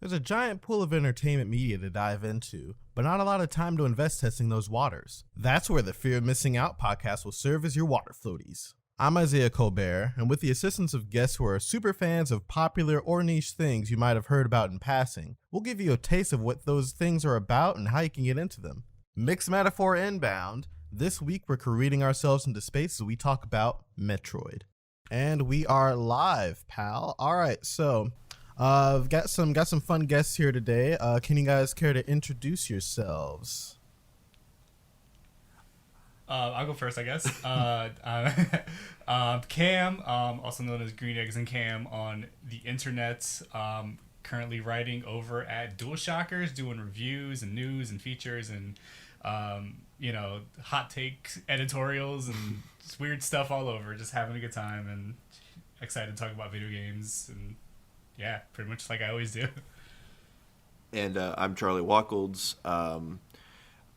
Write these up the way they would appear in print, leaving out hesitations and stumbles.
There's a giant pool of entertainment media to dive into, but not a lot of time to invest testing those waters. That's where the Fear of Missing Out podcast will serve as your water floaties. I'm Isaiah Colbert, and with the assistance of guests who are super fans of popular or niche things you might have heard about in passing, we'll give you a taste of what those things are about and how you can get into them. Mixed metaphor inbound, this week we're careening ourselves into space as we talk about Metroid. And we are live, pal. Alright, so I've got some fun guests here today. Can you guys care to introduce yourselves? I'll go first, I guess. Cam, also known as Green Eggs and Cam on the internet. Currently writing over at Dualshockers, doing reviews and news and features and hot take editorials and just weird stuff all over. Just having a good time and excited to talk about video games and yeah, pretty much like I always do. And I'm Charlie Wacholz.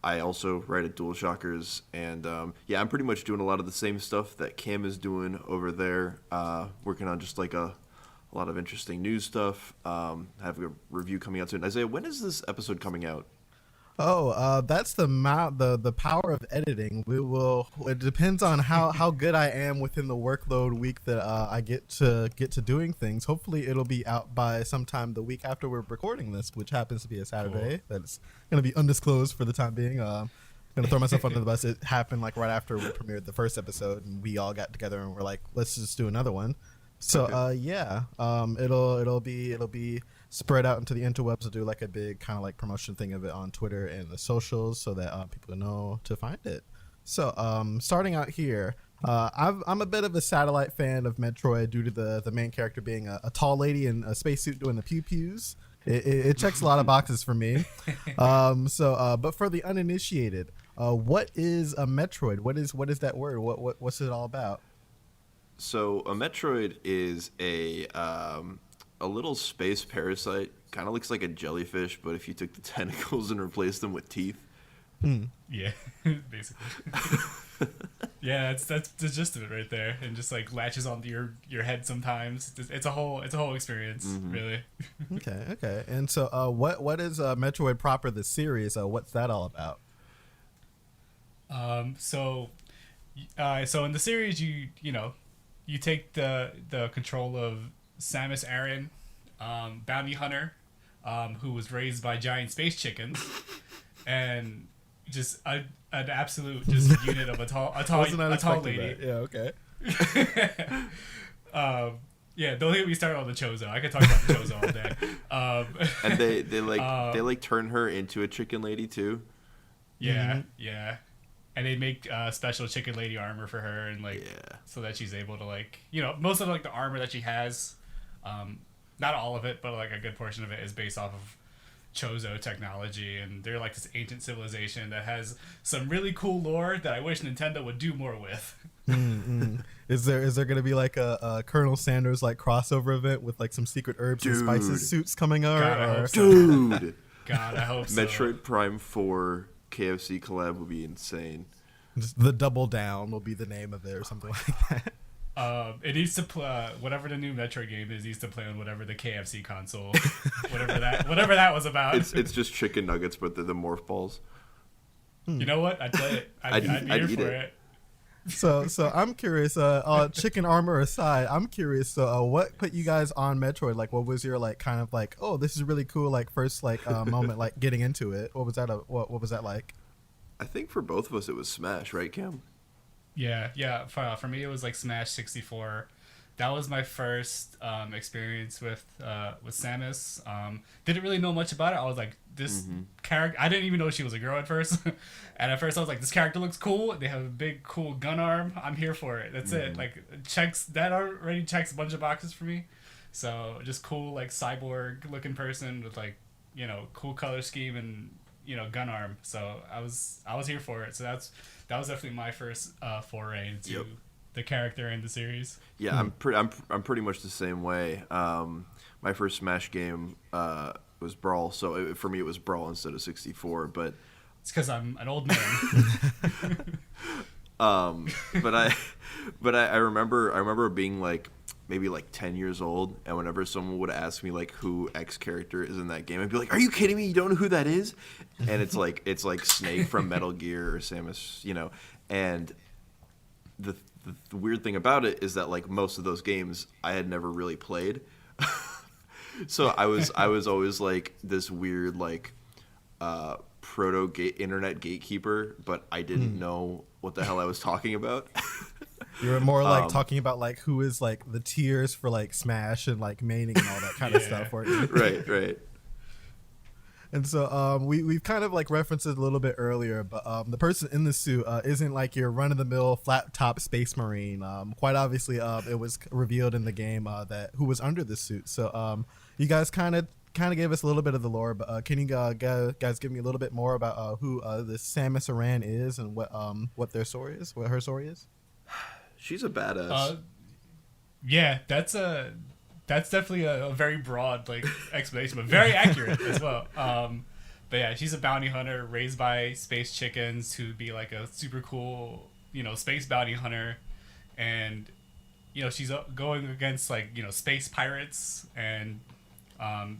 I also write at Dualshockers, and I'm pretty much doing a lot of the same stuff that Cam is doing over there. Working on just like a lot of interesting news stuff. Have a review coming out soon. Isaiah, when is this episode coming out? That's the power of editing. It depends on how good I am within the workload week that I get to doing things. Hopefully it'll be out by sometime the week after we're recording this, which happens to be a Saturday. Cool. That's going to be undisclosed for the time being. I'm going to throw myself under the bus. It happened like right after we premiered the first episode and we all got together and we're like, let's just do another one. So, okay. It'll be spread out into the interwebs. We'll do like a big kind of like promotion thing of it on Twitter and the socials so that people know to find it. So, starting out here, I'm a bit of a satellite fan of Metroid due to the main character being a tall lady in a spacesuit doing the pew-pews. It checks a lot of boxes for me. But for the uninitiated, what is a Metroid? What is that word? What's it all about? So a Metroid is a little space parasite. Kind of looks like a jellyfish, but if you took the tentacles and replaced them with teeth. Yeah, basically. Yeah, that's the gist of it right there, and just like latches onto your head sometimes. It's a whole experience, really. Okay. And so, what is Metroid proper? The series? What's that all about? So in the series, you take the control of Samus Aran, bounty hunter, who was raised by giant space chickens, and just an absolute just unit of a tall lady. That. Yeah, okay. Don't get me started on the Chozo. I could talk about the Chozo all day. And they turn her into a chicken lady too. Yeah, yeah. And they make special chicken lady armor for her, and so that she's able to most of the armor that she has, not all of it, but like a good portion of it is based off of Chozo technology, and they're like this ancient civilization that has some really cool lore that I wish Nintendo would do more with. Is there gonna be like a Colonel Sanders like crossover event with like some secret herbs and spices suits coming out? God, I hope so. Dude, God, I hope so. Metroid Prime 4 KFC collab would be insane. Just the Double Down will be the name of it or something like that. It needs to play whatever the new Metroid game is. Needs to play on whatever the KFC console, whatever that was about. It's just chicken nuggets, but they're the morph balls. You know what? I'd play it. I'd be here for it. So I'm curious. Chicken armor aside, I'm curious. So what put you guys on Metroid? Like, what was your kind of oh, this is really cool. First moment getting into it. What was that? What was that like? I think for both of us it was Smash, right, Cam? Yeah. For me, it was Smash 64. That was my first experience with Samus. Didn't really know much about it. I was like, this character. I didn't even know she was a girl at first. And at first, I was like, this character looks cool. They have a big, cool gun arm. I'm here for it. That's it. That already checks a bunch of boxes for me. So just cool, cyborg looking person with cool color scheme and gun arm. So I was here for it. So that was definitely my first foray into the character in the series. Yeah, I'm pretty much the same way. My first Smash game was Brawl, so for me it was Brawl instead of 64. But it's because I'm an old man. But I remember being maybe like 10 years old, and whenever someone would ask me like who X character is in that game, I'd be like, "Are you kidding me? You don't know who that is?" And it's like Snake from Metal Gear or Samus, you know. And the weird thing about it is that like most of those games I had never really played. So I was always like this weird like internet gatekeeper, but I didn't know what the hell I was talking about. You were more like talking about like who is like the tiers for like Smash and like maining and all that kind of stuff. Right. And so we've kind of like referenced it a little bit earlier, but the person in the suit isn't like your run-of-the-mill flat-top space marine. Quite obviously, it was revealed in the game that who was under the suit. So you guys kind of gave us a little bit of the lore, but can you guys give me a little bit more about who this Samus Aran is and what their story is, what her story is? She's a badass. Yeah, that's definitely a very broad like explanation, but very accurate as well. But yeah, she's a bounty hunter raised by space chickens to be like a super cool, space bounty hunter, and she's going against like space pirates and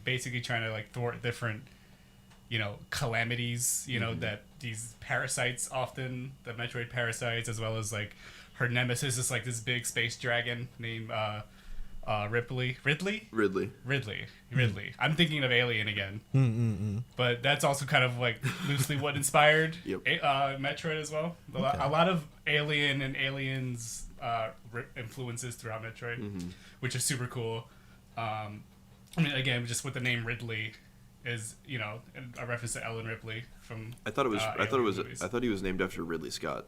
basically trying to like thwart different calamities that these parasites, often the Metroid parasites, as well as like her nemesis is like this big space dragon named Ridley. I'm thinking of Alien again. But that's also kind of like loosely what inspired Metroid as well. A lot of Alien and Aliens influences throughout Metroid, which is super cool. I mean, again, just with the name Ridley is a reference to Ellen Ripley from. I thought he was named after Ridley Scott.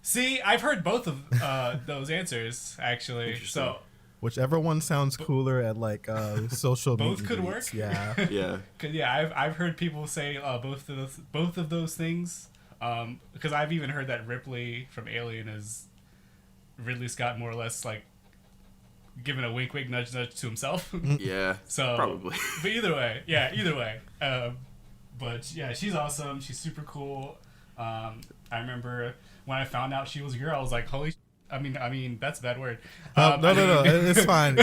See, I've heard both of those answers actually. So whichever one sounds cooler at like social. Both could work. Yeah. Yeah. I've heard people say both of those things. Because I've even heard that Ripley from Alien is Ridley Scott more or less like giving a wink, nudge to himself. Yeah. So probably. But either way. But yeah, she's awesome. She's super cool. I remember when I found out she was a girl, I was like, holy. I mean, that's a bad word. No, it's fine.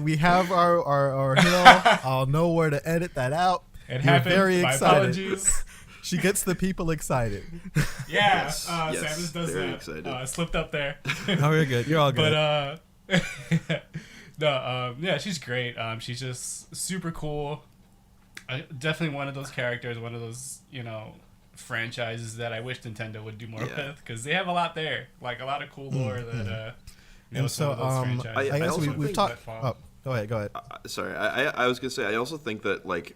We have our hill. I'll know where to edit that out. It happened. Very My excited. Apologies. She gets the people excited. Yeah, Yes, Samus does very that. excited. Slipped up there. Oh, you're good. You're all good. But yeah, she's great. She's just super cool. Definitely one of those characters, one of those franchises that I wish Nintendo would do more with, because they have a lot there, like a lot of cool lore that and so I guess we've talked. Oh, go ahead. Sorry, I was gonna say I also think that like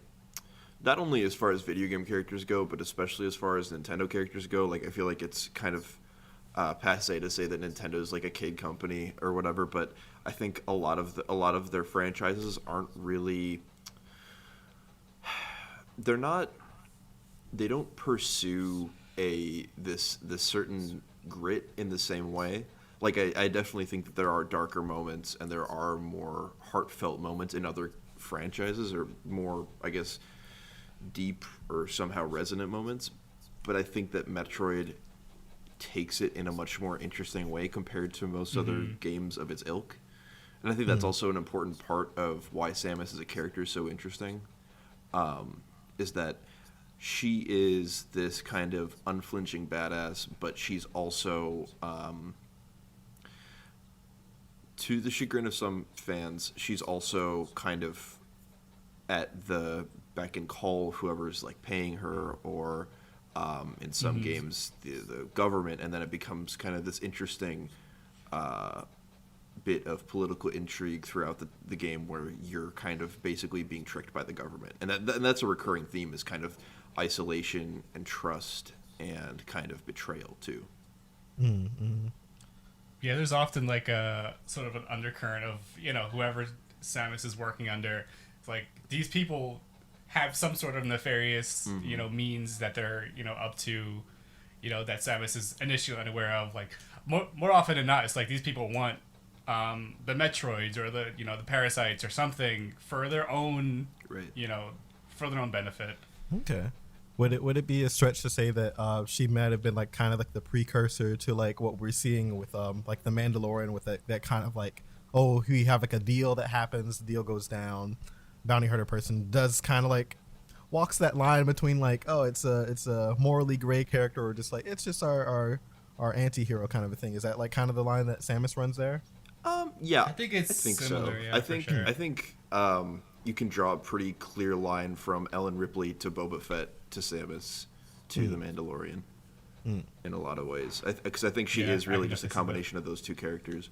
not only as far as video game characters go, but especially as far as Nintendo characters go, like I feel like it's kind of passe to say that Nintendo is like a kid company or whatever, but I think a lot of their franchises aren't really. They don't pursue this certain grit in the same way. Like I definitely think that there are darker moments and there are more heartfelt moments in other franchises, or more, I guess, deep or somehow resonant moments. But I think that Metroid takes it in a much more interesting way compared to most other games of its ilk. And I think that's also an important part of why Samus as a character is so interesting, is that she is this kind of unflinching badass, but she's also, to the chagrin of some fans, she's also kind of at the beck and call of whoever's like paying her, or in some games the government, and then it becomes kind of this interesting bit of political intrigue throughout the game where you're kind of basically being tricked by the government, and that's a recurring theme, is kind of isolation and trust and kind of betrayal too. Yeah, there's often like a sort of an undercurrent of whoever Samus is working under. It's like these people have some sort of nefarious means that they're up to, that Samus is initially unaware of. Like more often than not, it's like these people want the Metroids or the the parasites or something for their own for their own benefit. Okay. Would it be a stretch to say that she might have been like kind of like the precursor to like what we're seeing with like the Mandalorian, with that kind of like oh, we have like a deal that happens, the deal goes down, bounty hunter person does kind of like walks that line between like, oh, it's a morally gray character, or just like it's just our anti-hero kind of a thing. Is that like kind of the line that Samus runs there? Yeah, I think it's similar. so. Yeah, I think for sure. I think you can draw a pretty clear line from Ellen Ripley to Boba Fett to Samus to the Mandalorian in a lot of ways. Because I think she Yeah, is I really can just a definitely see that. combination of those two characters.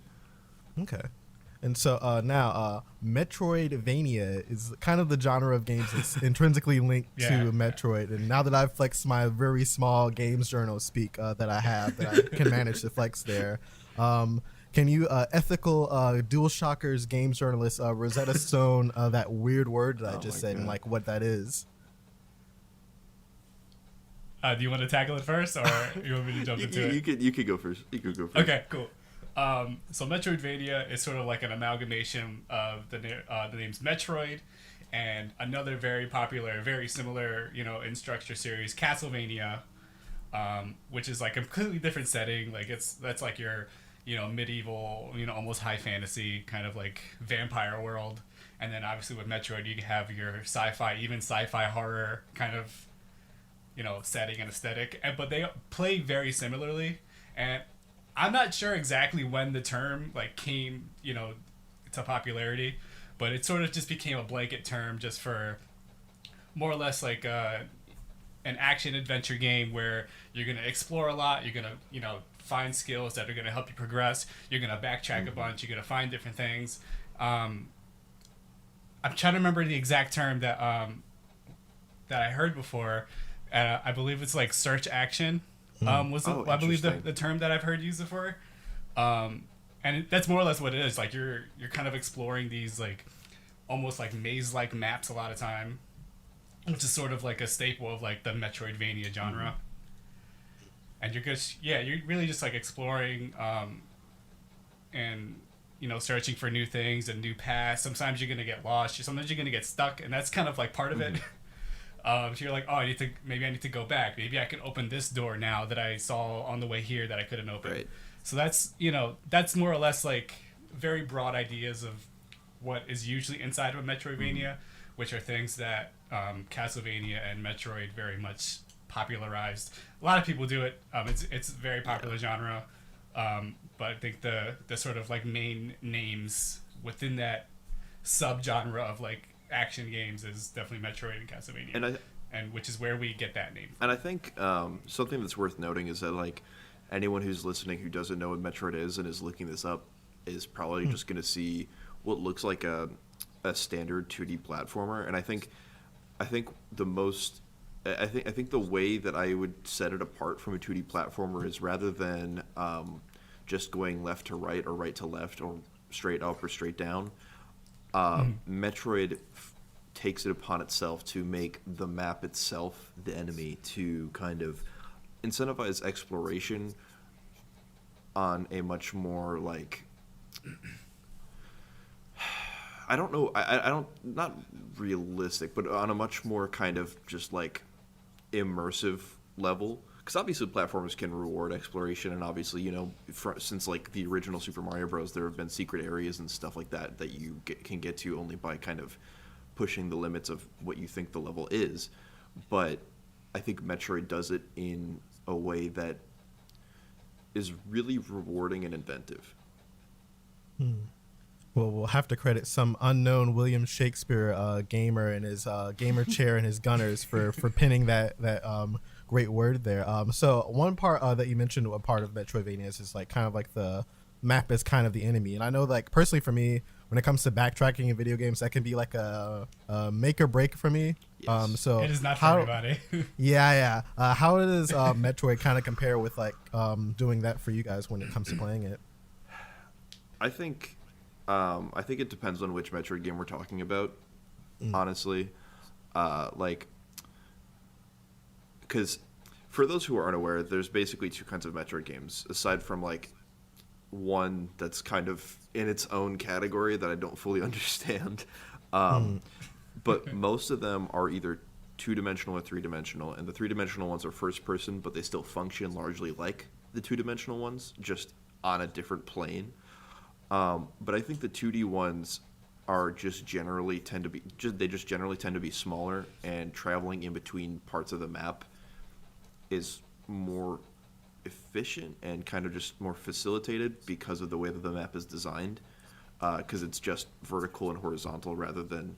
Okay. And so now, Metroidvania is kind of the genre of games that's intrinsically linked Yeah. to Metroid. And now that I've flexed my very small games journal speak that I have, that I can manage to flex there, can you, ethical Dualshockers games journalist Rosetta Stone, that weird word that I Oh just my said, and God. like what that is? Do you want to tackle it first, or you want me to jump into it? You could go first. You could go first. Okay, cool. So Metroidvania is sort of like an amalgamation of the names Metroid and another very popular, very similar, in structure series, Castlevania, which is like a completely different setting. Like that's like your, medieval, almost high fantasy kind of like vampire world. And then obviously with Metroid, you have your sci-fi, even sci-fi horror kind of, setting and aesthetic. But they play very similarly. And I'm not sure exactly when the term like came, to popularity, but it sort of just became a blanket term just for more or less like an action adventure game where you're going to explore a lot, you're going to, find skills that are going to help you progress, you're going to backtrack a bunch, you're going to find different things. I'm trying to remember the exact term that I heard before. I believe it's like search action. I believe interesting. the term that I've heard used before, that's more or less what it is. Like you're kind of exploring these like almost like maze-like maps a lot of time, which is sort of like a staple of like the Metroidvania genre. And you're really just like exploring, and searching for new things and new paths. Sometimes you're gonna get lost. Sometimes you're gonna get stuck, and that's kind of like part of it. So you're like, oh, I need to go back. Maybe I can open this door now that I saw on the way here that I couldn't open. Right. So that's more or less like very broad ideas of what is usually inside of a Metroidvania, which are things that Castlevania and Metroid very much popularized. A lot of people do it. It's a very popular genre. But I think the sort of like main names within that subgenre of like action games is definitely Metroid and Castlevania, and which is where we get that name from. And I think something that's worth noting is that like anyone who's listening who doesn't know what Metroid is and is looking this up is probably just going to see what looks like a standard 2D platformer. And I think the way that I would set it apart from a 2D platformer is rather than just going left to right or right to left or straight up or straight down. Metroid takes it upon itself to make the map itself the enemy, to kind of incentivize exploration on a much more like I don't know, I don't, not realistic, but on a much more kind of just like immersive level. Because obviously platformers can reward exploration, and obviously, since like the original Super Mario Bros., there have been secret areas and stuff like that that you can get to only by kind of pushing the limits of what you think the level is. But I think Metroid does it in a way that is really rewarding and inventive. Well, we'll have to credit some unknown William Shakespeare gamer and his gamer chair and his gunners for pinning that great word there. So one part that you mentioned, a part of Metroidvania is like kind of like the map is kind of the enemy. And I know, like, personally for me, when it comes to backtracking in video games, that can be like a make or break for me. Yes. So It is not for everybody. yeah. How does Metroid kind of compare with like doing that for you guys when it comes to playing it? I think it depends on which Metroid game we're talking about, honestly. Because for those who aren't aware, there's basically two kinds of Metroid games, aside from like one that's kind of in its own category that I don't fully understand. But most of them are either two-dimensional or three-dimensional, and the three-dimensional ones are first-person, but they still function largely like the two-dimensional ones, just on a different plane. But I think the 2D ones are just generally tend to be they just generally tend to be smaller, and traveling in between parts of the map is more efficient and kind of just more facilitated because of the way that the map is designed. Because it's just vertical and horizontal rather than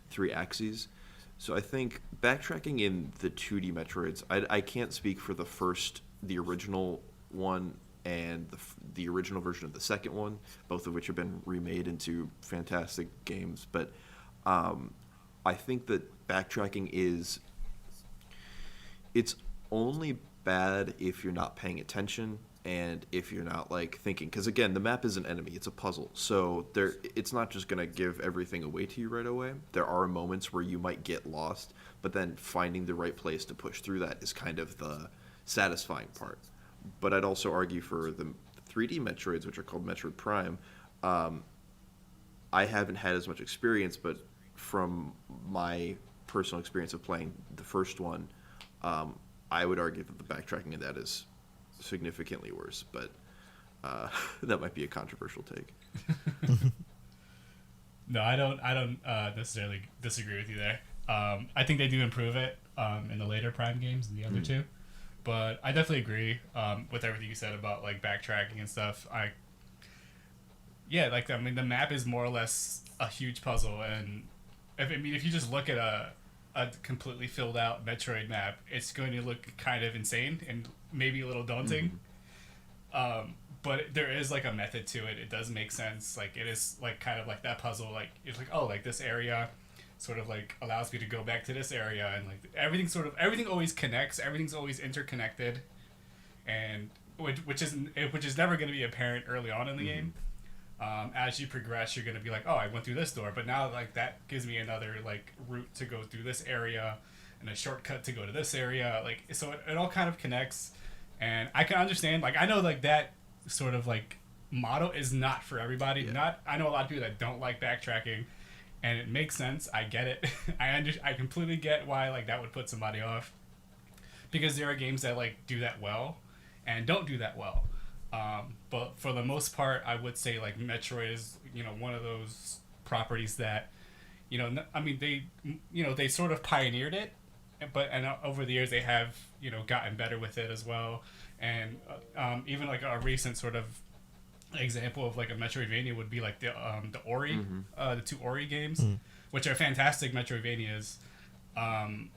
3 axes. So I think backtracking in the 2D Metroids, I can't speak for the original one and the original version of the second one, both of which have been remade into fantastic games. But I think that backtracking it's only bad if you're not paying attention and if you're not like thinking, because again, the map is an enemy, it's a puzzle, so it's not just going to give everything away to you right away. There are moments where you might get lost, but then finding the right place to push through that is kind of the satisfying part. But I'd also argue for the 3D Metroids, which are called Metroid Prime, I haven't had as much experience, but from my personal experience of playing the first one, I would argue that the backtracking in that is significantly worse, but that might be a controversial take. No, I don't necessarily disagree with you there. I think they do improve it in the later Prime games and the other two, but I definitely agree with everything you said about like backtracking and stuff. The map is more or less a huge puzzle, and if you just look at a completely filled out Metroid map, it's going to look kind of insane and maybe a little daunting. But there is like a method to it. It does make sense. Like it is like kind of like that puzzle. Like it's like, oh, like this area sort of like allows me to go back to this area, and like everything always connects. Everything's always interconnected, and which is never going to be apparent early on in the game. As you progress, you're going to be like, oh, I went through this door, but now like that gives me another like route to go through this area and a shortcut to go to this area. Like, so it all kind of connects, and I can understand, like, I know like that sort of like motto is not for everybody. Yeah. I know a lot of people that don't like backtracking, and it makes sense. I get it. I completely get why like that would put somebody off, because there are games that like do that well and don't do that well. But for the most part, I would say like Metroid is, one of those properties that, they sort of pioneered it, but over the years they have, gotten better with it as well. And even like a recent sort of example of like a Metroidvania would be like the Ori, the 2 Ori games, which are fantastic Metroidvanias. And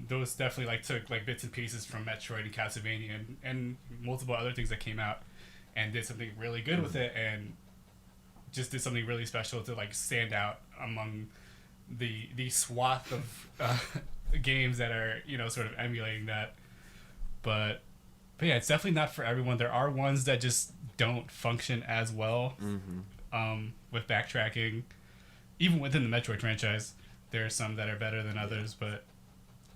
those definitely like took like bits and pieces from Metroid and Castlevania and multiple other things that came out, and did something really good with it, and just did something really special to like stand out among the swath of games that are sort of emulating that. But yeah, it's definitely not for everyone. There are ones that just don't function as well with backtracking, even within the Metroid franchise. There are some that are better than others, but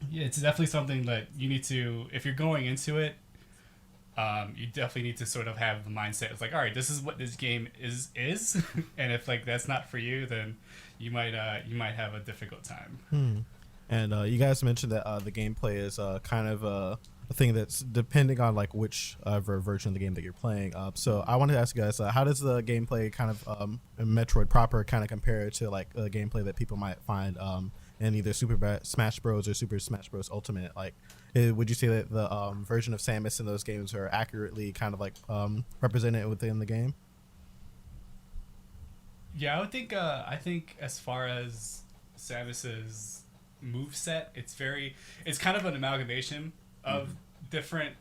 yeah, it's definitely something that you need to, if you're going into it, you definitely need to sort of have the mindset. It's like, all right, this is what this game is, and if like that's not for you, then you might have a difficult time. And you guys mentioned that the gameplay is kind of a thing that's depending on like which version of the game that you're playing. So I wanted to ask you guys, how does the gameplay kind of in Metroid proper kind of compare to like the gameplay that people might find in either Smash Bros or Super Smash Bros Ultimate? Like, would you say that the version of Samus in those games are accurately kind of like represented within the game? Yeah, I think as far as Samus's moveset, it's kind of an amalgamation of different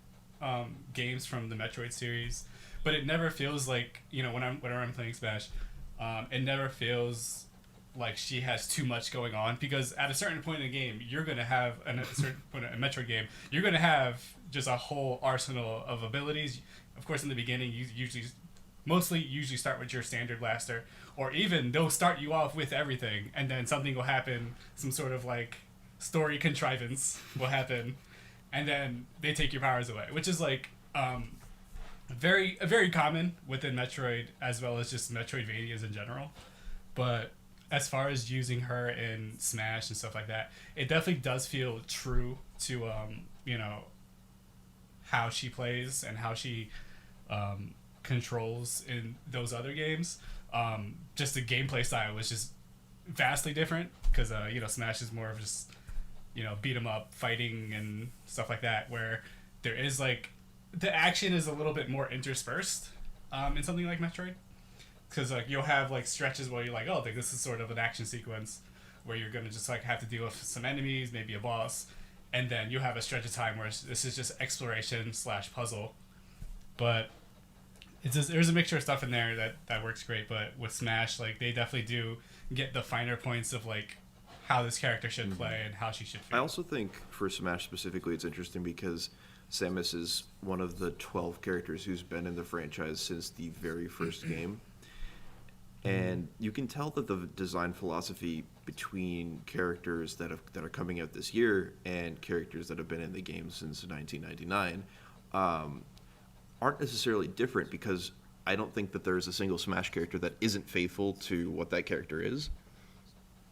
games from the Metroid series, but it never feels like, whenever I'm playing Smash, it never feels like she has too much going on, because at a certain point in the game, you're going to have a certain point in a Metroid game, you're going to have just a whole arsenal of abilities. Of course, in the beginning, you usually start with your standard blaster, or even they'll start you off with everything, and then something will happen, some sort of like story contrivance will happen, and then they take your powers away, which is like very common within Metroid, as well as just Metroidvanias in general. But as far as using her in Smash and stuff like that, it definitely does feel true to how she plays and how she controls in those other games. Just the gameplay style was just vastly different because Smash is more of just beat 'em up fighting and stuff like that, where there is like the action is a little bit more interspersed in something like Metroid, because like you'll have like stretches where you're like, oh, like this is sort of an action sequence where you're gonna just like have to deal with some enemies, maybe a boss, and then you have a stretch of time where this is just exploration / puzzle. But it's just, there's a mixture of stuff in there that works great. But with Smash, like they definitely do get the finer points of like how this character should play and how she should feel. I also think for Smash specifically, it's interesting because Samus is one of the 12 characters who's been in the franchise since the very first game. And you can tell that the design philosophy between characters that are coming out this year and characters that have been in the game since 1999 aren't necessarily different, because I don't think that there's a single Smash character that isn't faithful to what that character is.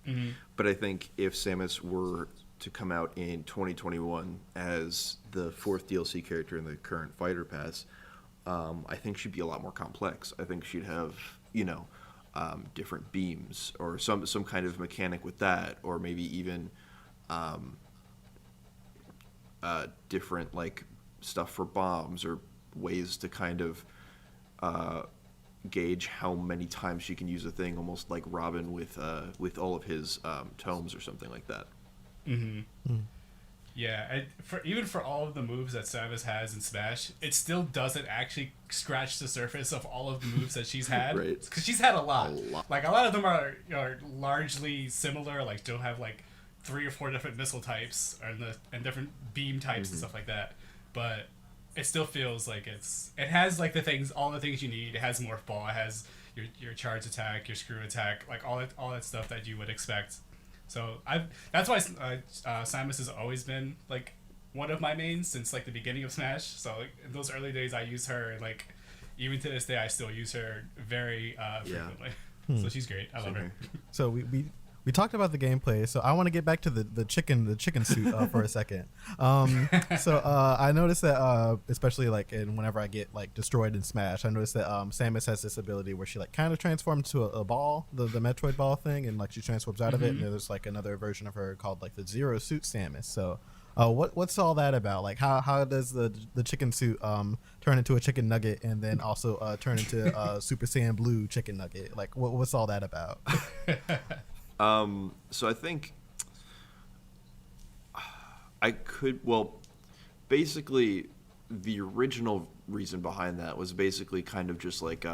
Mm-hmm. But I think if Samus were to come out in 2021 as the 4th DLC character in the current Fighter Pass, I think she'd be a lot more complex. I think she'd have, different beams or some kind of mechanic with that, or maybe even different like stuff for bombs, or ways to kind of gauge how many times she can use a thing, almost like Robin with all of his tomes or something like that. Mm-hmm. Mm. Yeah, even for all of the moves that Samus has in Smash, it still doesn't actually scratch the surface of all of the moves that she's had. Right. Because she's had a lot. Like, a lot of them are largely similar. Like, still have, like, 3 or 4 different missile types and different beam types and stuff like that. But it still feels like it has, like, all the things you need. It has Morph Ball. It has your charge attack, your screw attack, like, all that stuff that you would expect. So that's why Samus has always been like one of my mains since like the beginning of Smash. So like, in those early days, I used her, and like even to this day, I still use her very frequently. So she's great. I love her. So we talked about the gameplay. So I want to get back to the chicken suit for a second. So I noticed that especially like whenever I get like destroyed in Smash, I noticed that Samus has this ability where she like kind of transforms to a ball, the Metroid ball thing, and like she transforms out of it. And there's like another version of her called like the Zero Suit Samus. So what's all that about? Like how does the chicken suit turn into a chicken nugget, and then also turn into Super Saiyan Blue chicken nugget? Like what's all that about? So I think basically the original reason behind that was basically kind of just like,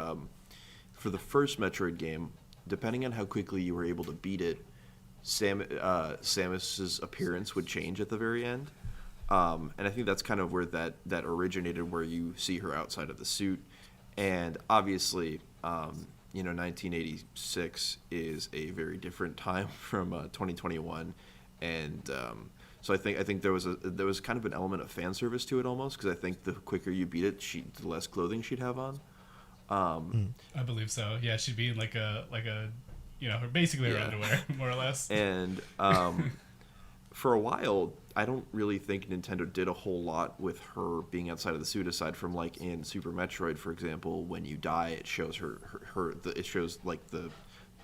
for the first Metroid game, depending on how quickly you were able to beat it, Samus's appearance would change at the very end. And I think that's kind of where that originated, where you see her outside of the suit. And obviously, 1986 is a very different time from 2021, and so I think there was kind of an element of fan service to it almost, because I think the quicker you beat it, the less clothing she'd have on. I believe so. Yeah, she'd be in like a basically her underwear, more or less. And for a while, I don't really think Nintendo did a whole lot with her being outside of the suit, aside from like in Super Metroid, for example, when you die, it shows it shows like the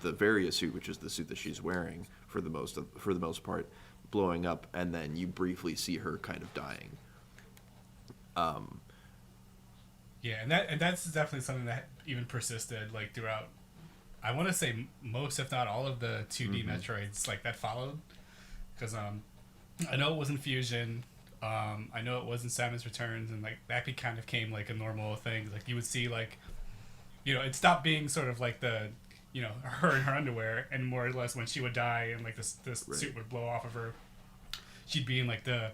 Varia suit, which is the suit that she's wearing for the most part, blowing up, and then you briefly see her kind of dying. Yeah, and that's definitely something that even persisted like throughout. I want to say most, if not all, of the 2D Metroids like that followed. Because I know it was in Fusion, I know it was in Samus Returns, and like that kind of came like a normal thing. Like you would see like, it stopped being sort of like the, her in her underwear, and more or less when she would die and like this Right. suit would blow off of her, she'd be in like the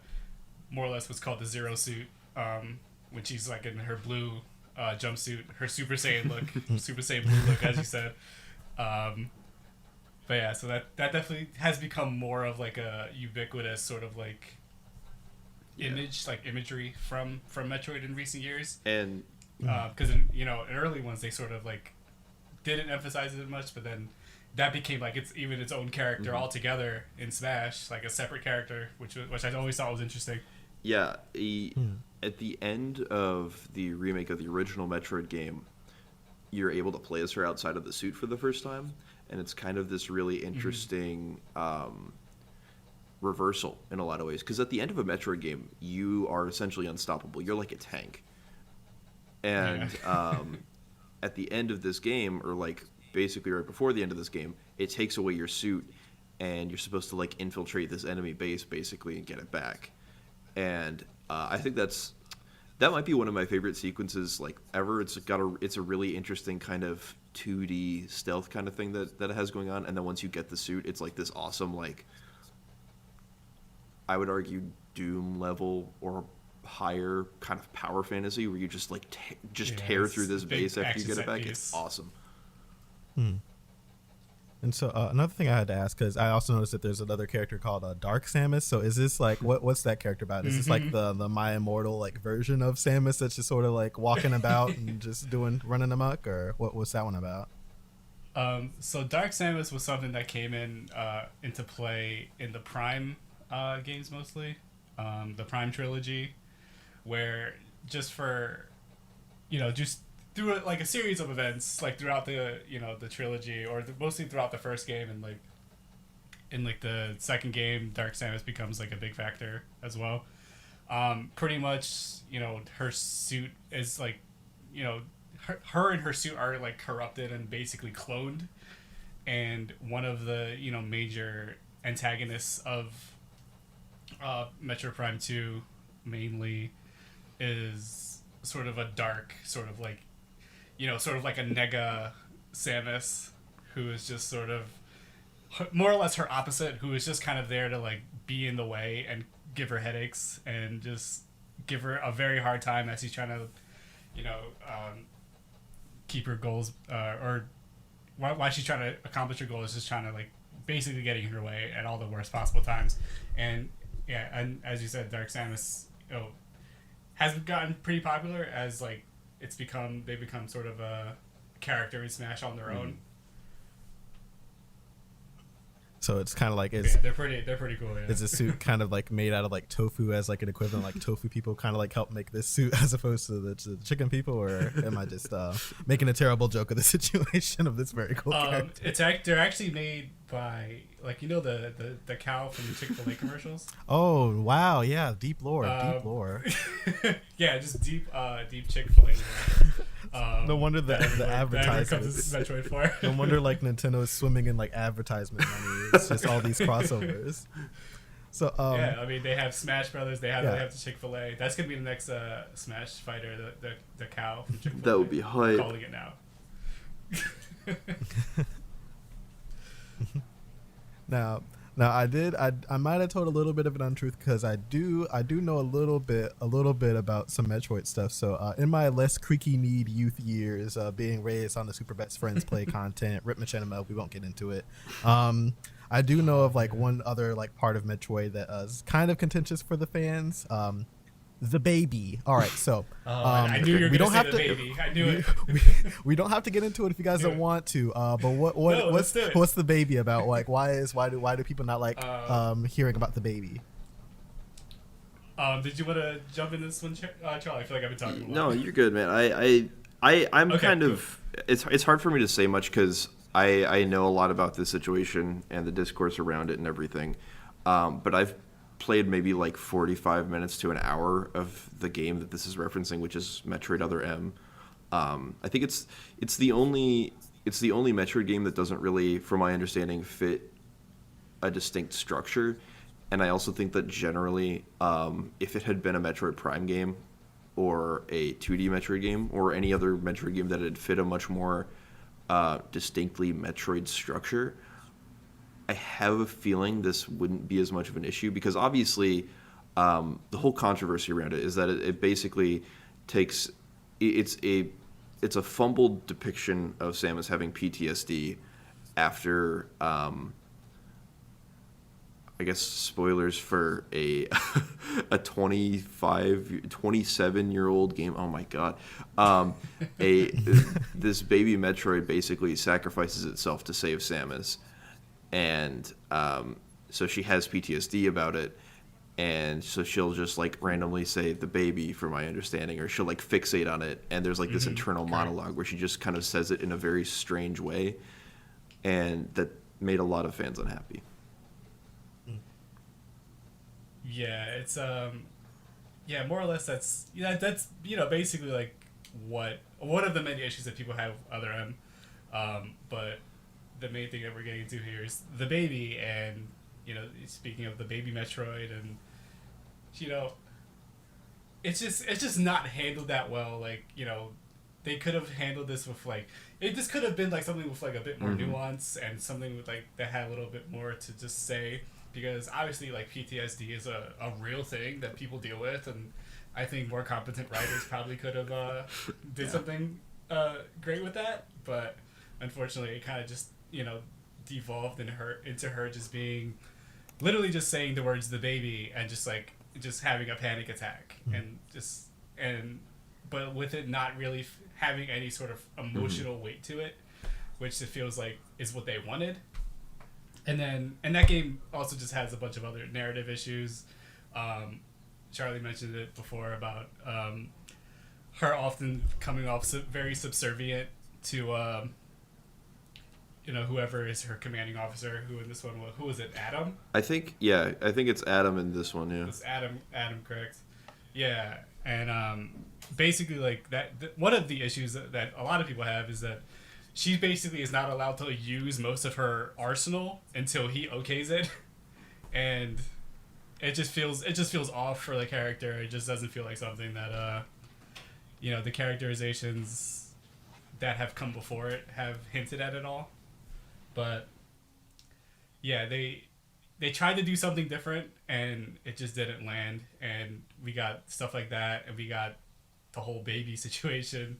more or less what's called the Zero Suit, when she's like in her blue jumpsuit, her Super Saiyan look, Super Saiyan Blue look, as you said. But yeah, so that definitely has become more of like a ubiquitous sort of like imagery from Metroid in recent years. And because in early ones they sort of like didn't emphasize it much, but then that became like its own character altogether in Smash, like a separate character, which I always thought was interesting. Yeah, at the end of the remake of the original Metroid game, you're able to play as her outside of the suit for the first time, and it's kind of this really interesting reversal in a lot of ways. Because at the end of a Metroid game, you are essentially unstoppable. You're like a tank. And at the end of this game, or like basically right before the end of this game, it takes away your suit, and you're supposed to like infiltrate this enemy base basically and get it back. And I think that might be one of my favorite sequences like ever. It's a really interesting kind of 2D stealth kind of thing that it has going on. And then once you get the suit, it's like this awesome, like, I would argue Doom level or higher kind of power fantasy where you just like tear through this base after you get it back. It's awesome. And so another thing I had to ask, because I also noticed that there's another character called Dark Samus. So is this like what's that character about? Is this like the My Immortal like version of Samus that's just sort of like walking about and just running amok, or what's that one about? So Dark Samus was something that came into play in the Prime games mostly, the Prime trilogy, where just for just through like a series of events like throughout the the trilogy, or mostly throughout the first game, and like in like the second game, Dark Samus becomes like a big factor as well. Pretty much her suit is like her and her suit are like corrupted and basically cloned, and one of the major antagonists of Metroid Prime 2 mainly is sort of a dark sort of like a nega Samus, who is just sort of more or less her opposite, who is just kind of there to like be in the way and give her headaches and just give her a very hard time as she's trying to keep her goals, or why she's trying to accomplish her goal is just trying to like basically getting in her way at all the worst possible times. And and as you said, Dark Samus has gotten pretty popular as like they've become sort of a character in Smash on their own. So it's kind of like they're pretty cool. Yeah. Is the suit kind of like made out of like tofu as like an equivalent, like tofu people kind of like help make this suit as opposed to the chicken people, or am I just making a terrible joke of the situation of this very cool character? They're actually made by like the cow from the Chick-fil-A commercials. Oh wow, yeah, deep lore. Yeah, just deep Chick-fil-A lore. No wonder the advertisements. Metroid 4. No wonder like Nintendo is swimming in like advertisement money. It's just all these crossovers. So yeah, I mean they have Smash Brothers. They have the Chick-fil-A. That's gonna be the next Smash fighter. The cow from Chick-fil-A. That would be hype. I'm calling it now. Now I might have told a little bit of an untruth, because I do know a little bit about some Metroid stuff. So in my less creaky kneed youth years, being raised on the Super Best Friends Play content, Rip Machinima, we won't get into it. I do know of like one other like part of Metroid that is kind of contentious for the fans. The baby. All right, so I knew you were going to say the baby. I knew it. We don't have to get into it if you guys don't want to. But what's the baby about? Like, why do people not like hearing about the baby? Did you want to jump in this one, Charlie? I feel like I've been talking a lot. No, you're good, man. I'm okay, kind of. It's hard for me to say much because I know a lot about this situation and the discourse around it and everything. But I've played maybe like 45 minutes to an hour of the game that this is referencing, which is Metroid Other M. I think it's the only Metroid game that doesn't really, from my understanding, fit a distinct structure. And I also think that generally, if it had been a Metroid Prime game or a 2D Metroid game or any other Metroid game that had fit a much more distinctly Metroid structure, I have a feeling this wouldn't be as much of an issue, because obviously the whole controversy around it is that it basically takes it's a fumbled depiction of Samus having PTSD after I guess spoilers for a 27-year-old game. Oh my god. This baby Metroid basically sacrifices itself to save Samus. And so she has PTSD about it, and so she'll just like randomly say the baby, from my understanding, or she'll like fixate on it, and there's like this internal monologue where she just kind of says it in a very strange way, and that made a lot of fans unhappy. Yeah, it's more or less that's basically like what one of the many issues that people have with Other M. But the main thing that we're getting to here is the baby, and speaking of the baby Metroid, and it's just not handled that well. Like, they could have handled this with like, it just could have been like something with like a bit more nuance, and something with like that had a little bit more to just say, because obviously like PTSD is a real thing that people deal with, and I think more competent writers probably could have did something great with that, but unfortunately it kind of just devolved into her just being literally just saying the words "the baby" and just having a panic attack, but with it not really having any sort of emotional weight to it, which it feels like is what they wanted. And that game also just has a bunch of other narrative issues. Charlie mentioned it before about her often coming off very subservient to whoever is her commanding officer. Who in this one was? Who was it? Adam? I think it's Adam in this one. Yeah, it's Adam, correct? Yeah, and basically like that. One of the issues that a lot of people have is that she basically is not allowed to use most of her arsenal until he okays it, and it just feels off for the character. It just doesn't feel like something that the characterizations that have come before it have hinted at all. But yeah, they tried to do something different, and it just didn't land, and we got stuff like that, and we got the whole baby situation.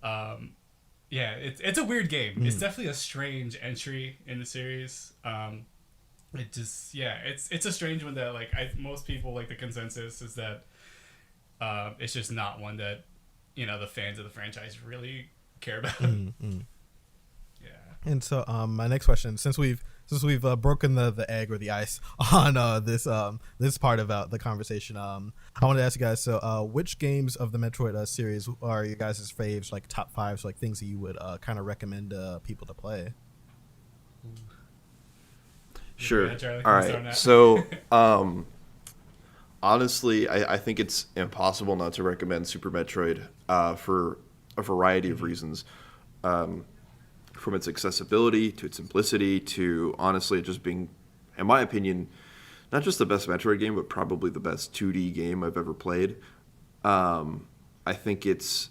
Yeah, it's a weird game. It's definitely a strange entry in the series. It's a strange one that like most people, like, the consensus is that it's just not one that the fans of the franchise really care about. Yeah. And so my next question, since we've broken the egg or the ice on this part about the conversation, I wanted to ask you guys, so which games of the Metroid series are your guys' faves, like top fives, like things that you would kind of recommend people to play? Sure. Yeah, Charlie, all right. So honestly, I think it's impossible not to recommend Super Metroid for a variety of reasons. From its accessibility to its simplicity to honestly it just being, in my opinion, not just the best Metroid game, but probably the best 2D game I've ever played. I think it's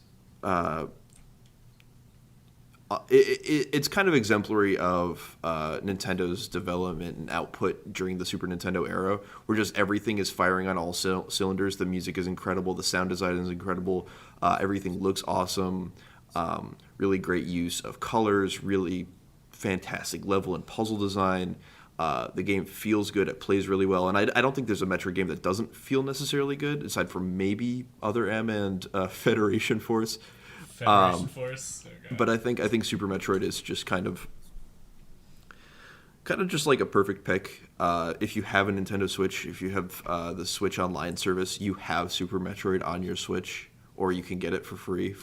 it's kind of exemplary of Nintendo's development and output during the Super Nintendo era, where just everything is firing on all cylinders. The music is incredible, the sound design is incredible, everything looks awesome. Really great use of colors, really fantastic level and puzzle design. The game feels good, it plays really well, and I don't think there's a Metroid game that doesn't feel necessarily good, aside from maybe Other M and Federation Force. Force. Okay. But I think Super Metroid is just kind of just like a perfect pick. If you have a Nintendo Switch, if you have the Switch Online service, you have Super Metroid on your Switch, or you can get it for free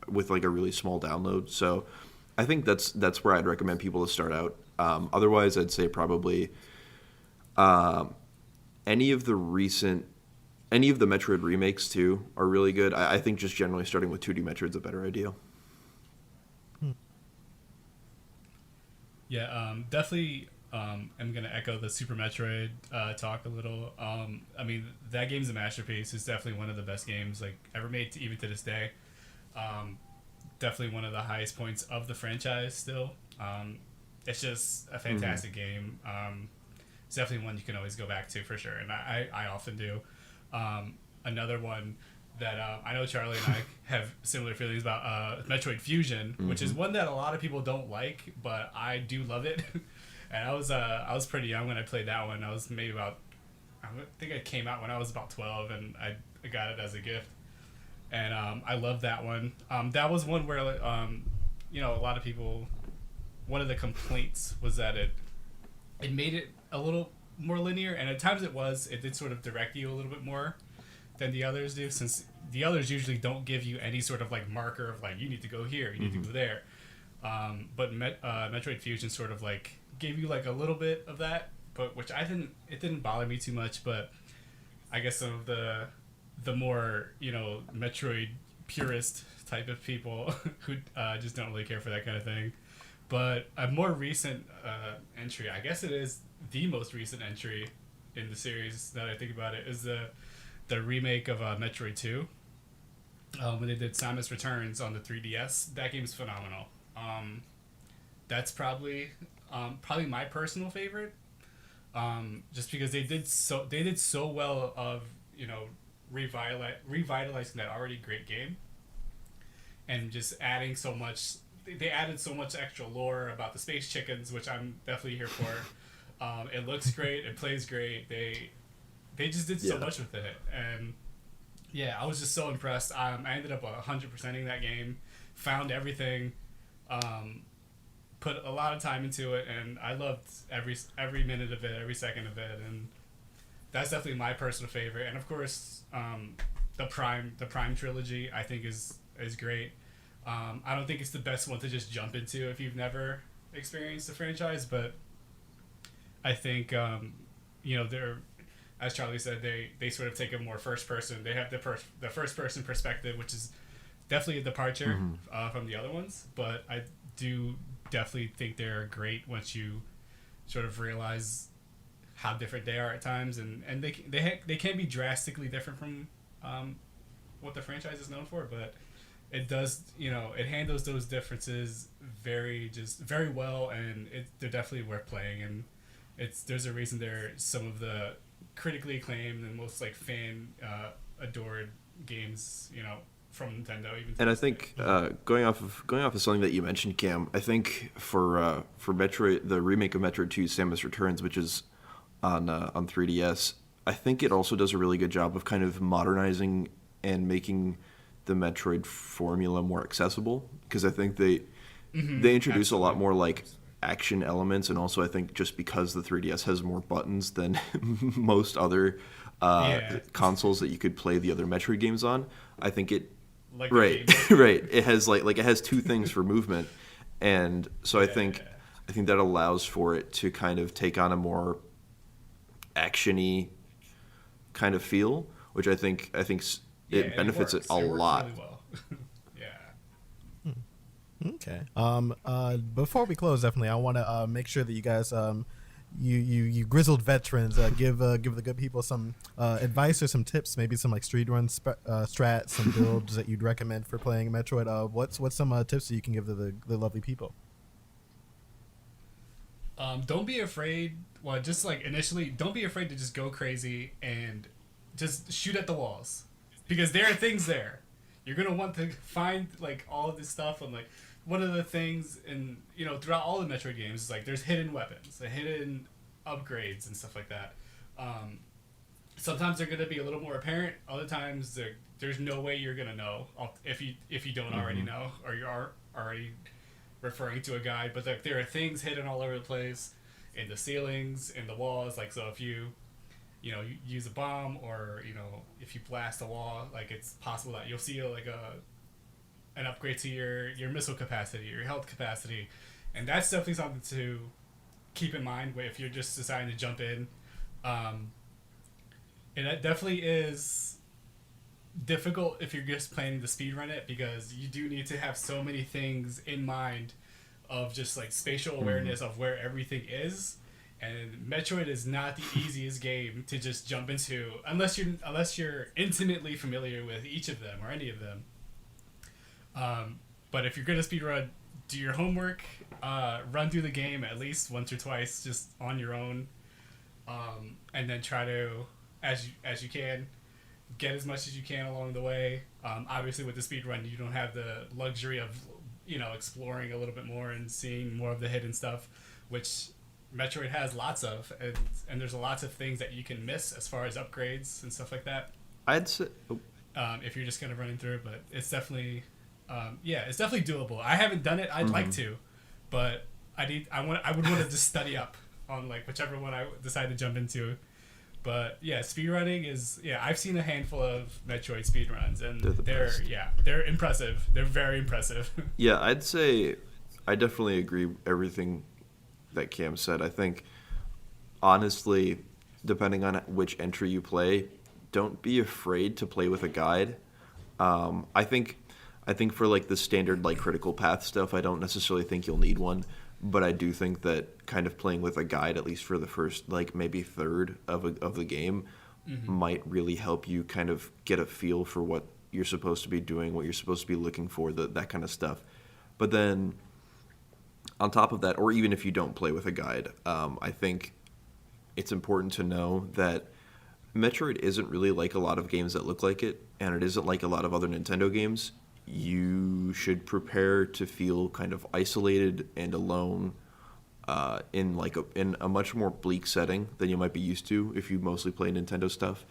with a really small download. So I think that's where I'd recommend people to start out. Otherwise, I'd say probably any of the Metroid remakes too are really good. I think just generally starting with 2D Metroid's a better idea. Yeah, definitely. I'm gonna echo the Super Metroid talk a little. I mean, that game's a masterpiece. It's definitely one of the best games like ever made, even to this day. Definitely one of the highest points of the franchise still. It's just a fantastic game. It's definitely one you can always go back to for sure, and I often do. Another one that I know Charlie and I have similar feelings about, Metroid Fusion, which is one that a lot of people don't like, but I do love it. And I was pretty young when I played that one. I was maybe about, I think it came out when I was about 12, and I got it as a gift. And I love that one. That was one where a lot of people, one of the complaints was that it made it a little more linear, and at times it did sort of direct you a little bit more than the others do, since the others usually don't give you any sort of like marker of like you need to go here, you need to go there. But Metroid Fusion sort of like gave you like a little bit of that, but which it didn't bother me too much. But I guess some of the more, you know, Metroid purist type of people who just don't really care for that kind of thing. But a more recent entry, I guess it is the most recent entry in the series that I think about it, is the remake of Metroid 2. When they did Samus Returns on the 3DS, that game's phenomenal. That's probably my personal favorite, just because they did so well of, you know, revitalizing that already great game, and just adding so much. They added so much extra lore about the space chickens, which I'm definitely here for. It looks great. It plays great. They just did so much with it, and yeah, I was just so impressed. I ended up 100%ing that game, found everything, put a lot of time into it, and I loved every minute of it, every second of it, and that's definitely my personal favorite. And of course, the Prime trilogy I think is great. I don't think it's the best one to just jump into if you've never experienced the franchise, but I think you know, they're, as Charlie said, they sort of take a more first person. They have the first person perspective, which is definitely a departure from the other ones, but I do definitely think they're great once you sort of realize how different they are at times, and they can be drastically different from what the franchise is known for, but it does, you know, it handles those differences very well, and they're definitely worth playing, and there's a reason they're some of the critically acclaimed and most like fan adored games, you know, from Nintendo. Even and I think going off of something that you mentioned, Cam, I think for Metroid, the remake of Metroid 2 Samus Returns, which is on 3DS, I think it also does a really good job of kind of modernizing and making the Metroid formula more accessible, because I think they introduce a lot more like action elements, and also I think just because the 3DS has more buttons than most other consoles that you could play the other Metroid games on, I think it right it has like it has two things for movement, and so I think that allows for it to kind of take on a more actiony kind of feel, which I think it benefits it a lot. Really well. Okay. Before we close, definitely, I want to make sure that you guys, you grizzled veterans, give the good people some advice or some tips, maybe some like speed run strats, some builds that you'd recommend for playing Metroid. What's some tips that you can give to the lovely people? Don't be afraid. Well, just like initially, don't be afraid to just go crazy and just shoot at the walls, because there are things there. You're gonna want to find like all of this stuff, and like one of the things in, you know, throughout all the Metroid games is like there's hidden weapons, the hidden upgrades and stuff like that. Sometimes they're gonna be a little more apparent. Other times there's no way you're gonna know if you don't already know, or you are already referring to a guide. But like there are things hidden all over the place, in the ceilings, in the walls. Like, so if you use a bomb, or, you know, if you blast a wall, like it's possible that you'll see like an upgrade to your missile capacity, your health capacity, and that's definitely something to keep in mind if you're just deciding to jump in. And that definitely is difficult if you're just planning to speedrun it, because you do need to have so many things in mind of just like spatial awareness of where everything is. And Metroid is not the easiest game to just jump into unless you're intimately familiar with each of them or any of them. But if you're gonna speedrun, do your homework, run through the game at least once or twice just on your own, and then try to, as you can, get as much as you can along the way. Obviously with the speedrun, you don't have the luxury of, you know, exploring a little bit more and seeing more of the hidden stuff, which Metroid has lots of, and there's lots of things that you can miss as far as upgrades and stuff like that. I'd say if you're just kind of running through it, but it's definitely it's definitely doable. I haven't done it. I'd like to, but I would want to just study up on like whichever one I decide to jump into. But yeah, speedrunning is I've seen a handful of Metroid speedruns, and they're impressive. They're very impressive. Yeah, I'd say I definitely agree with everything that Cam said. I think honestly, depending on which entry you play, don't be afraid to play with a guide. I think for like the standard like critical path stuff, I don't necessarily think you'll need one. But I do think that kind of playing with a guide, at least for the first, like maybe third of the game, might really help you kind of get a feel for what you're supposed to be doing, what you're supposed to be looking for, that kind of stuff. But then on top of that, or even if you don't play with a guide, I think it's important to know that Metroid isn't really like a lot of games that look like it, and it isn't like a lot of other Nintendo games. You should prepare to feel kind of isolated and alone in a much more bleak setting than you might be used to if you mostly play Nintendo stuff,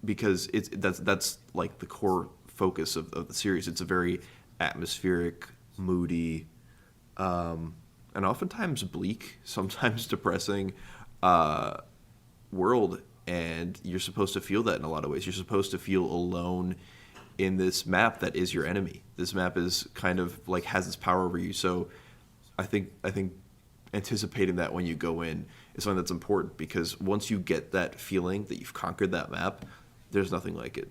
because that's like the core focus of the series. It's a very atmospheric, moody, and oftentimes bleak, sometimes depressing world, and you're supposed to feel that in a lot of ways. You're supposed to feel alone in this map that is your enemy. This map is kind of like has its power over you. So I think anticipating that when you go in is something that's important, because once you get that feeling that you've conquered that map, there's nothing like it.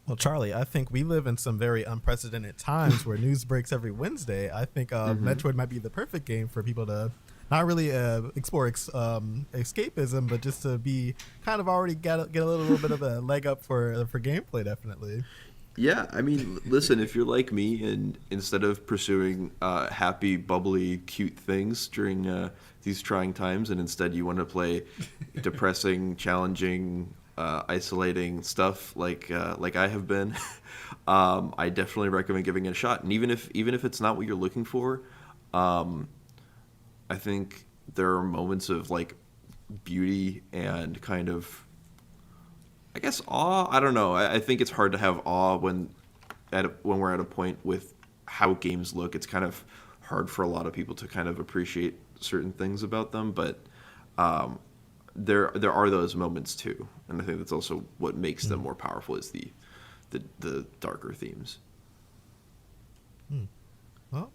Well, Charlie, I think we live in some very unprecedented times where news breaks every Wednesday. I think Metroid might be the perfect game for people to not really explore escapism, but just to be kind of already get a little bit of a leg up for gameplay, definitely. Yeah, I mean, listen, if you're like me and instead of pursuing happy, bubbly, cute things during these trying times, and instead you want to play depressing, challenging, isolating stuff like I have been, I definitely recommend giving it a shot. And even if it's not what you're looking for, I think there are moments of like beauty and kind of, I guess, awe. I don't know. I think it's hard to have awe when we're at a point with how games look. It's kind of hard for a lot of people to kind of appreciate certain things about them, but there are those moments too, and I think that's also what makes them more powerful is the darker themes. Well,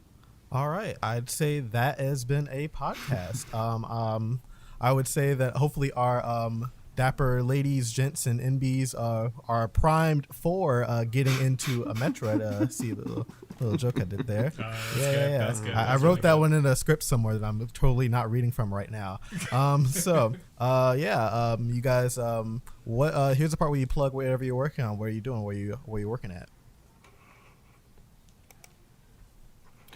all right. I'd say that has been a podcast. I would say that hopefully our dapper ladies, gents, and NBs are primed for getting into a Metroid. See the little joke I did there. Yeah. That's good. I wrote that one in a script somewhere that I'm totally not reading from right now. You guys, what? Here's the part where you plug whatever you're working on. What are you doing? Where you working at?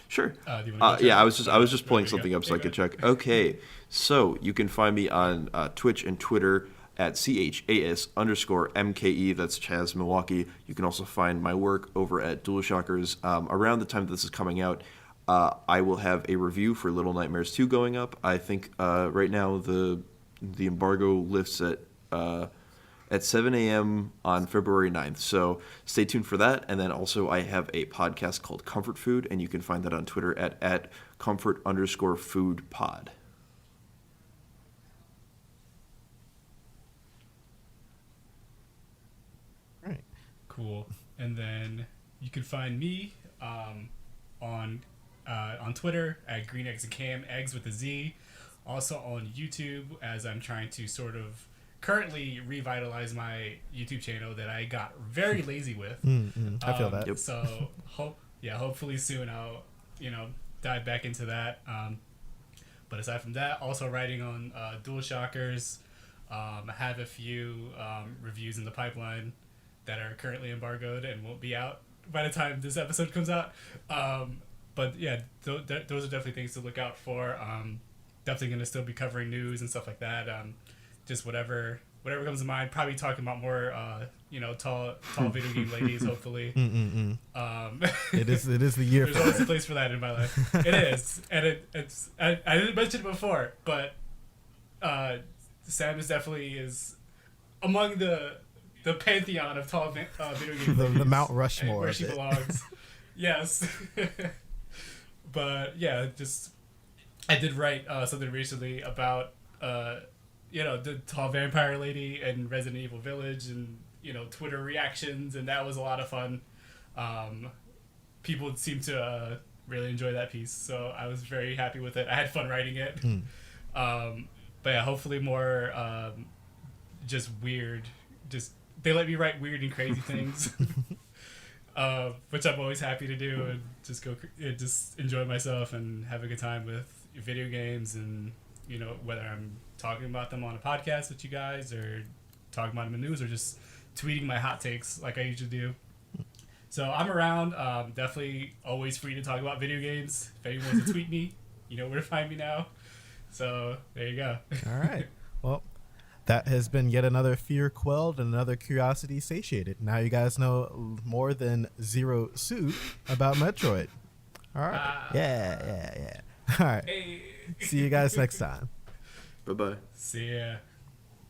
Sure. I was just pulling something up so I could check. Okay, so you can find me on Twitch and Twitter at CHAS_MKE. That's Chaz Milwaukee. You can also find my work over at Dualshockers. Around the time that this is coming out, I will have a review for Little Nightmares 2 going up. I think right now the embargo lifts at 7 a.m. on February 9th. So stay tuned for that. And then also I have a podcast called Comfort Food, and you can find that on Twitter at comfort_food_pod. Right. Cool. And then you can find me on Twitter at Green Eggs and Cam, eggs with a Z. Also on YouTube, as I'm trying to sort of currently revitalize my YouTube channel that I got very lazy with. I feel that. Yep. So hopefully soon I'll dive back into that. But aside from that, also writing on Dualshockers. I have a few reviews in the pipeline that are currently embargoed and won't be out by the time this episode comes out. But yeah, those are definitely things to look out for. Definitely going to still be covering news and stuff like that. Just whatever comes to mind. Probably talking about more, tall video game ladies. Hopefully, it is the year. There's always a place for that in my life. It is, and it's. I didn't mention it before, but Samus definitely is among the pantheon of tall video game ladies. The Mount Rushmore. Where she belongs. Yes. But yeah, just I did write something recently about the tall vampire lady and Resident Evil Village, and Twitter reactions, and that was a lot of fun. People seemed to really enjoy that piece, so I was very happy with it. I had fun writing it. But yeah, hopefully more just weird. Just they let me write weird and crazy things, which I'm always happy to do, and just enjoy myself and have a good time with video games, and whether I'm talking about them on a podcast with you guys, or talking about them in the news, or just tweeting my hot takes like I usually do. So I'm around. Definitely always free to talk about video games. If anyone wants to tweet me, you know where to find me now. So there you go. All right. Well, that has been yet another fear quelled and another curiosity satiated. Now you guys know more than zero suit about Metroid. All right. Yeah. All right. Hey. See you guys next time. Bye-bye. See ya.